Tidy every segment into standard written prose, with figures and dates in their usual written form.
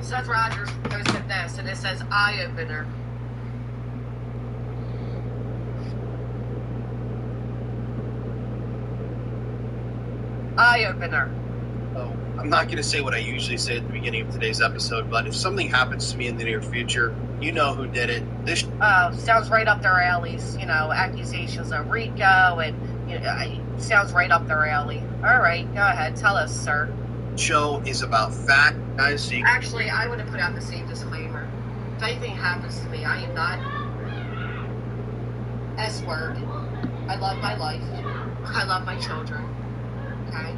Seth Rogers posted this, and it says eye opener. Eye opener. Oh, I'm not going to say what I usually say at the beginning of today's episode, but if something happens to me in the near future, you know who did it. This sounds right up their alleys. You know, accusations of RICO, and sounds right up their alley. All right, go ahead, tell us, sir. Show is about fact, guys. So Actually, I would have put out the same disclaimer. If anything happens to me, I am not S-word. I love my life. I love my children. Okay?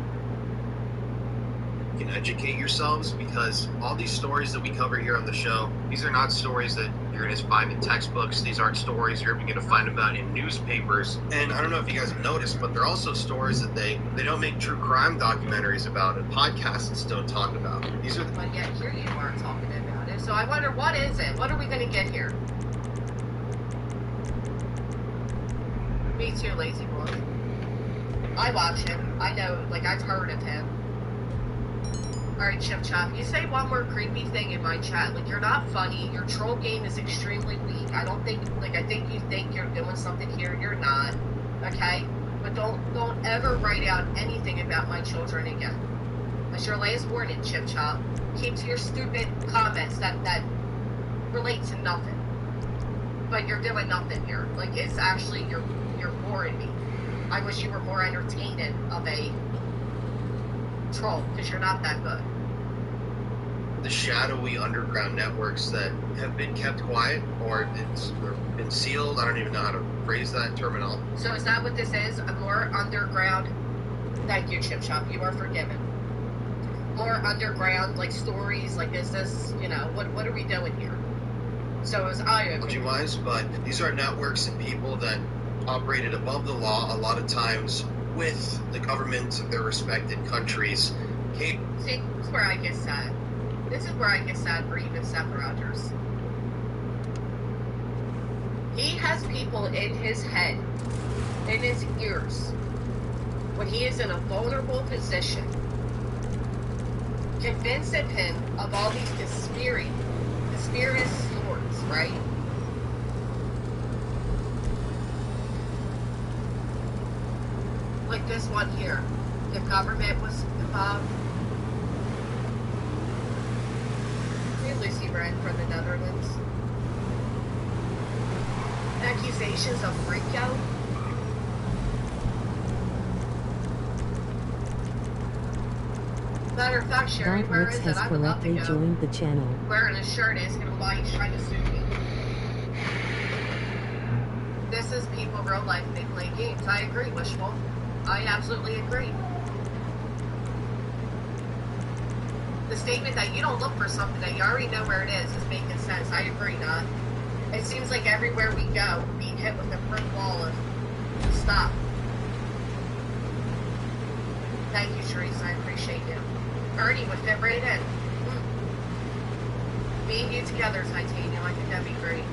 You can educate yourselves, because all these stories that we cover here on the show, these are not stories that you're going to find in textbooks. These aren't stories you're even going to find about in newspapers. And I don't know if you guys have noticed, but they're also stories that they don't make true crime documentaries about and podcasts don't talk about. These are But yet here you are talking about it. So I wonder, what is it? What are we going to get here? Me too, lazy boy. I watch him. I know, like, I've heard of him. Alright, Chip Chop, you say one more creepy thing in my chat. Like, you're not funny. Your troll game is extremely weak. I don't think, like, I think you think you're doing something here. You're not. Okay? But don't ever write out anything about my children again. That's your last warning, Chip Chop. Keep to your stupid comments that relate to nothing. But you're doing nothing here. Like, it's actually, you're boring me. I wish you were more entertaining of a troll, because you're not that good. the shadowy underground networks that have been kept quiet or been sealed. I don't even know how to phrase that terminology. So is that what this is? A more underground... Thank you, Chip Shop. You are forgiven. More underground, like, stories, like, is this, you know, what are we doing here? So it was eye-opening. Wise, but these are networks and people that operated above the law, a lot of times with the governments of their respected countries. See, this is where I get sad. This is where I get sad for even Seth Rogers. He has people in his head, in his ears, when he is in a vulnerable position, convincing him of all these conspiracy stories, right? Like this one here. The government was involved. Lucy Wren from the Netherlands. Accusations of RICO. Matter of fact, Sherry, where is it? I would love to go. Joined the channel. Wearing a shirt is going to why he's trying to sue me. This is people, real life, they play games. I agree, Wishful. I absolutely agree. The statement that you don't look for something that you already know where it is making sense. I agree, not. It seems like everywhere we go, we're being hit with a brick wall of stop. Thank you, Teresa. I appreciate you. Ernie would fit right in. Me and you together, Titanium. I think that'd be great.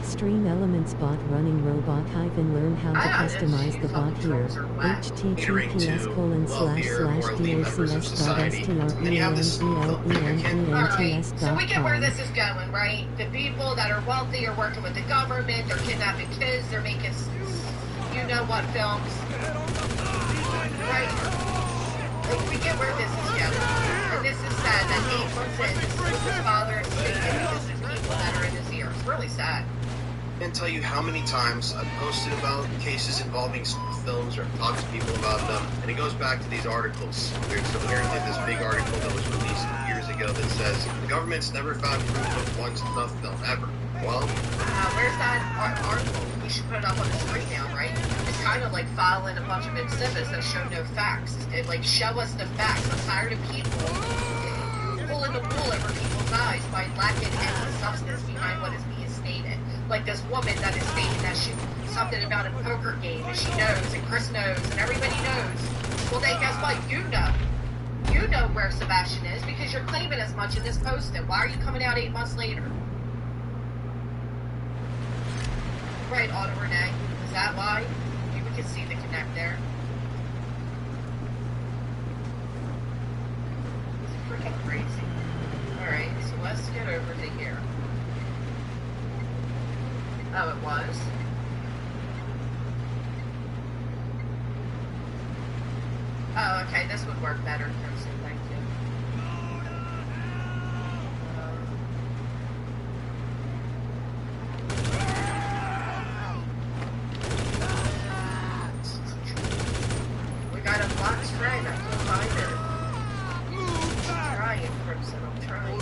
Stream Elements bot running robot hyphen learn how to customize the bot here. https://docs/DOCS.strements.com. So we get where this is going, right? The people that are wealthy are working with the government, they're kidnapping kids, they're making you know what films. Right? Like, we get where this is going. And this is sad that 8 months in, this is his father is speaking because there's people that are in his ear. It's really sad. I can't tell you how many times I've posted about cases involving films or talked to people about them, and it goes back to these articles. There's apparently this big article that was released years ago that says the government's never found proof of one snuff film ever. Well, where's that article? We should put it up on the screen now, right? It's kind of like filing a bunch of exhibits that show no facts. It, like, show us the facts. I'm tired of people pulling the wool over people's eyes by lacking any substance behind what is being stated. Like this woman that is stating that she something about a poker game, and she knows, and Chris knows, and everybody knows. Well, then guess what? You know. You know where Sebastian is because you're claiming as much in this posting. Why are you coming out 8 months later? Right, Auto Renee. Is that why? You can see the connect there. get over to here. Oh, it was? Oh, okay, this would work better, Crimson, thank you. We got a blocked friend, I can't find her. I'm trying, Crimson, I'm trying.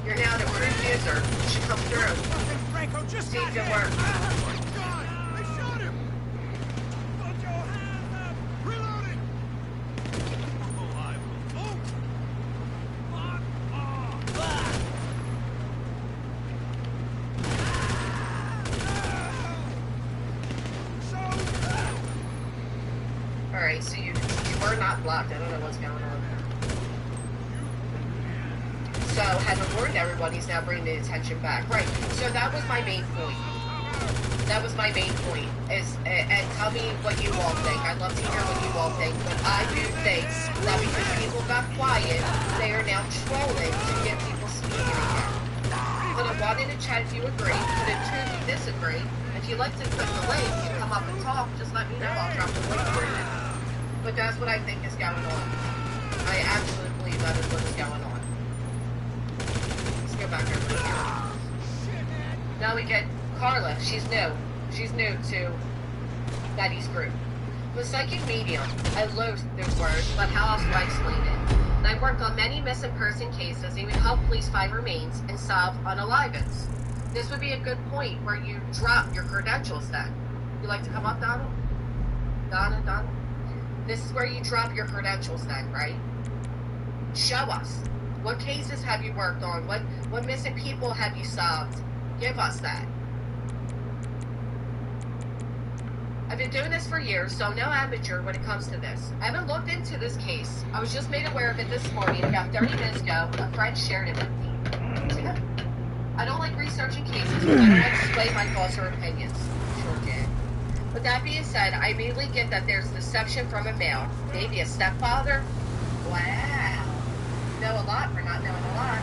You're now the proof user. You should come through. See if it works. I shot him! Put your hands up! Reloading! Alright, so you were not blocked. I don't know what's going on. So, having warned everyone, he's now bringing the attention back. Right, so that was my main point. That was my main point. And tell me what you all think. I'd love to hear what you all think. But I do think that because people got quiet, they are now trolling to get people speaking again. Put a 1 in the chat if you agree. Put a 2 if you disagree. If you'd like to click the link and come up and talk, just let me know. I'll drop the link for you. But that's what I think is going on. I absolutely believe that is what is going on. Let's go back over here. Now we get Carla. She's new. She's new to Betty's group. The psychic medium. I loathe those words, but how else do I explain it? And I worked on many missing person cases and would help police find remains and solve unalivings. This would be a good point where you drop your credentials then. You like to come up, Donald? Donald? This is where you drop your credentials then, right? Show us. What cases have you worked on? What missing people have you solved? Give us that. I've been doing this for years, so I'm no amateur when it comes to this. I haven't looked into this case. I was just made aware of it this morning, about 30 minutes ago. A friend shared it with me. I don't like researching cases, but I don't like to display my thoughts or opinions. Sure did. With that being said, I immediately get that there's deception from a male. Maybe a stepfather? Wow. You know a lot for not knowing a lot.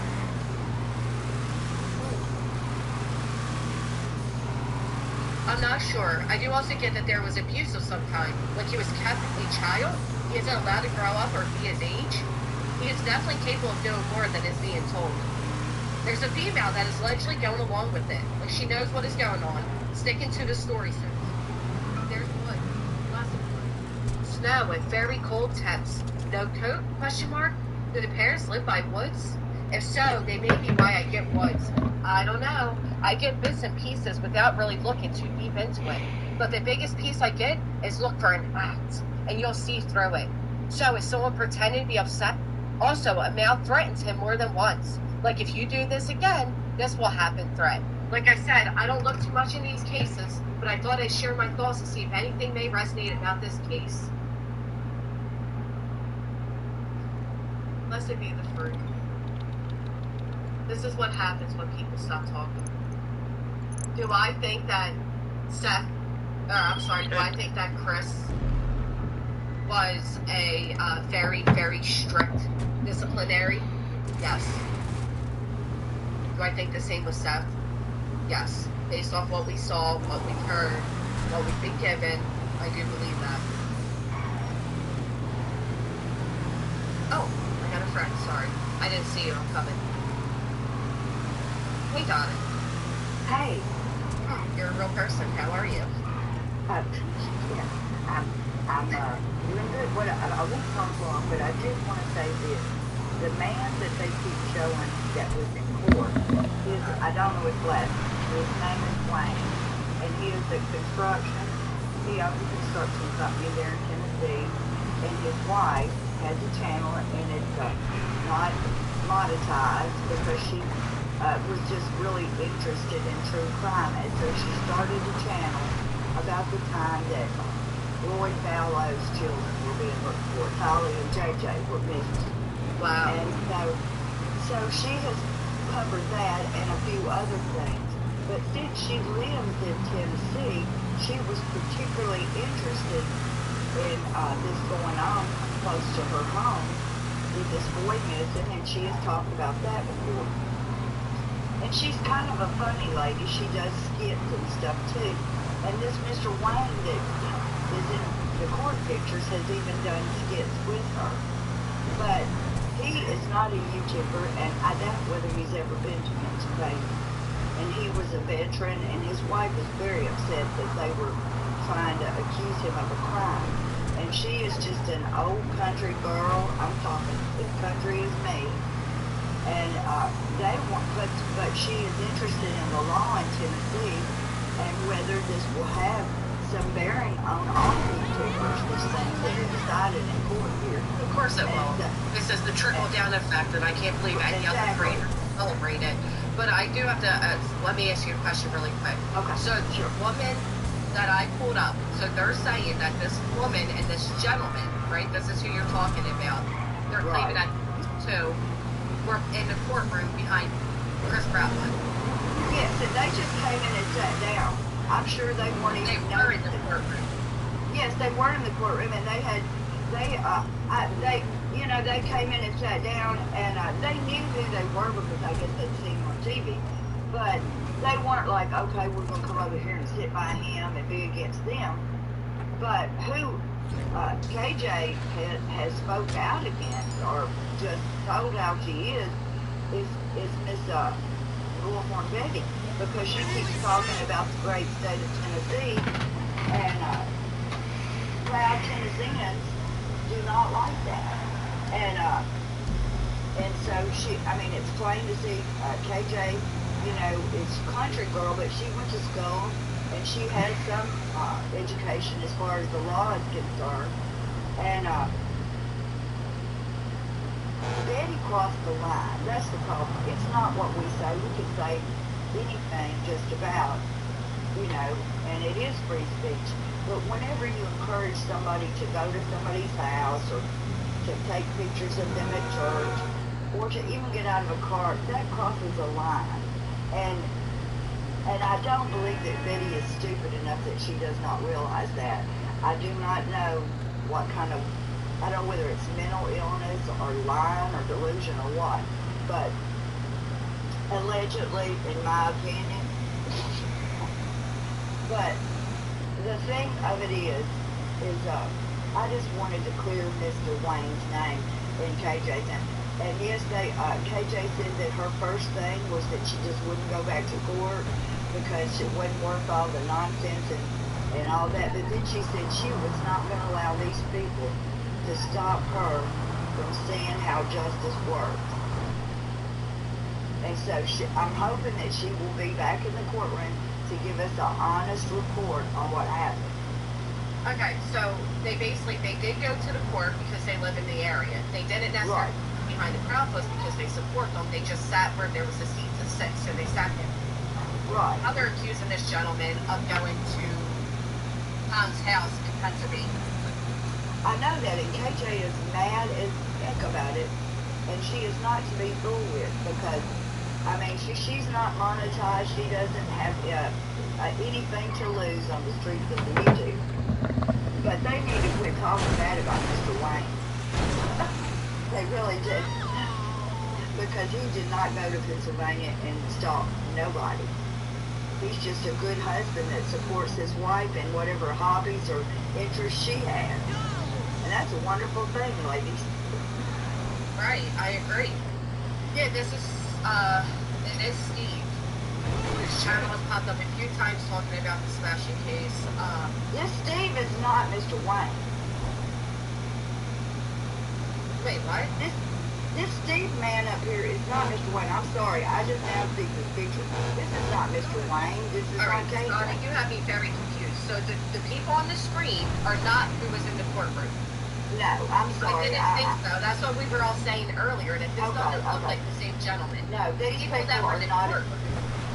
I'm not sure. I do also get that there was abuse of some kind. Like he was kept a child? He isn't allowed to grow up or be his age? He is definitely capable of doing more than is being told. There's a female that is allegedly going along with it. Like she knows what is going on. Sticking to the story sense. There's wood. Lots of wood. Snow and very cold temps. No coat? Question mark? Do the parents live by woods? If so, they may be why I get woods. I don't know. I get bits and pieces without really looking too deep into it. But the biggest piece I get is look for an act, and you'll see through it. So is someone pretending to be upset? Also, a male threatens him more than once. Like, if you do this again, this will happen threat. Like I said, I don't look too much in these cases, but I thought I'd share my thoughts to see if anything may resonate about this case. Blessed be the fruit. This is what happens when people stop talking. Do I think that do I think that Chris was a very, very strict disciplinary? Yes. Do I think the same with Seth? Yes. Based off what we saw, what we've heard, what we've been given, I do believe that. Oh, I got a friend, sorry. I didn't see you, I'm coming. Hey, Donna. Hey. You're a real person. How are you? Yeah. I'm doing good. What I won't talk long, but I just want to say this. The man that they keep showing that was in court, I don't know his last name. His name is Wayne, and he is a construction. He owns a construction company there in Tennessee, and his wife has a channel, and it's not monetized because she was just really interested in true crime, and so she started a channel about the time that Roy Fallow's children were being looked for. Holly and JJ were missing. Wow. And so she has covered that and a few other things. But since she lives in Tennessee, she was particularly interested in this going on close to her home with this boy missing, and she has talked about that before. And she's kind of a funny lady. She does skits and stuff too. And this Mr. Wayne that is in the court pictures has even done skits with her. But he is not a YouTuber, and I doubt whether he's ever been to Pennsylvania. And he was a veteran, and his wife was very upset that they were trying to accuse him of a crime. And she is just an old country girl. I'm talking as country as me. And they want, but she is interested in the law in Tennessee and whether this will have some bearing on all YouTubers, which things that are decided in court here. Of course it will. This is the trickle-down effect, and I can't believe any other creator celebrate it. But I do have to, let me ask you a question really quick. Okay. So Sure. the woman that I pulled up, so they're saying that this woman and this gentleman, right, this is who you're talking about, they're Right. claiming that these two were in the courtroom behind Chris Brownwood. Yes, and they just came in and sat down. I'm sure they weren't They even were in the noticing. courtroom. Yes, they were in the courtroom, and they came in and sat down, and they knew who they were because I guess they'd seen them on TV. But they weren't like, okay, we're going to come over here and sit by him and be against them. But who KJ has spoke out against, or just told how she is Miss Bullhorn Betty, because she keeps talking about the great state of Tennessee, and proud Tennesseans do not like that. And so it's plain to see KJ, is a country girl, but she went to school and she has some education as far as the law is concerned. And Betty crossed the line. That's the problem. It's not what we say. We can say anything just about, and it is free speech. But whenever you encourage somebody to go to somebody's house or to take pictures of them at church or to even get out of a car, that crosses a line. And I don't believe that Betty is stupid enough that she does not realize that. I do not know what kind of, I don't know whether it's mental illness or lying or delusion or what, but allegedly, in my opinion. But the thing of it is I just wanted to clear Mr. Wayne's name in KJ's name. And yes, KJ said that her first thing was that she just wouldn't go back to court because it wasn't worth all the nonsense and all that. But then she said she was not going to allow these people to stop her from seeing how justice works. And so I'm hoping that she will be back in the courtroom to give us an honest report on what happened. Okay, so they did go to the court because they live in the area. They didn't necessarily behind the crowd post because they support them. They just sat where there was a seat to sit, so they sat there. Right. Now they're accusing this gentleman of going to Tom's house in Pennsylvania. I know that, and KJ is mad as heck about it, and she is not to be fooled with because, she's not monetized. She doesn't have anything to lose on the streets of the YouTube. But they need to quit talking bad about Mr. Wayne. They really did. Because he did not go to Pennsylvania and stalk nobody. He's just a good husband that supports his wife in whatever hobbies or interests she has. And that's a wonderful thing, ladies. Right, I agree. Yeah, it is Steve. His channel has popped up a few times talking about the smashing case. This Steve is not Mr. Wayne. Wait, what? This Steve man up here is not Mr. Wayne. I'm sorry, I just now see this picture. This is not Mr. Wayne. This is All right, not KJ. Scotty, you have me very confused. So the people on the screen are not who was in the courtroom. No, I'm I sorry. didn't think so. That's what we were all saying earlier, that this doesn't look like the same gentleman. No, these People people that were are in the not. courtroom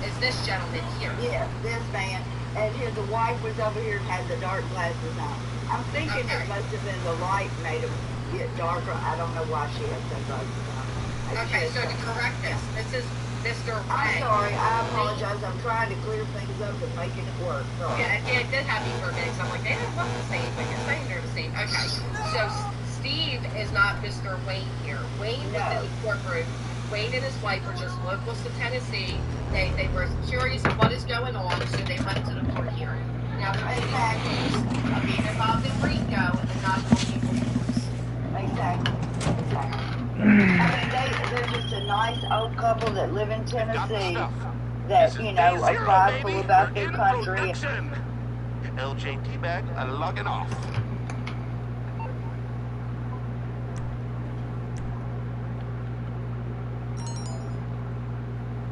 is this gentleman here. Yeah, this man. And the wife was over here and had the dark glasses on. I'm thinking Okay. it must have been the light made him get darker. I don't know why she had sunglasses on. Okay, so to correct this is Mr. I'm Wang. sorry, I apologize. I'm trying to clear things up and making it work. Sorry. Yeah, it did have me for a minute. So I'm like, they don't look the same, but you're saying they're the same. Okay, so Steve is not Mr. Wayne here. Wayne was in the courtroom. Wayne and his wife were just locals to Tennessee. They were curious of what is going on, so they went to the court hearing. Now they're being accused of being involved in RICO and the non-people force. Exactly. I mean, they're just a nice old couple that live in Tennessee that, you know, are prideful about their country. LJT bag, logging off.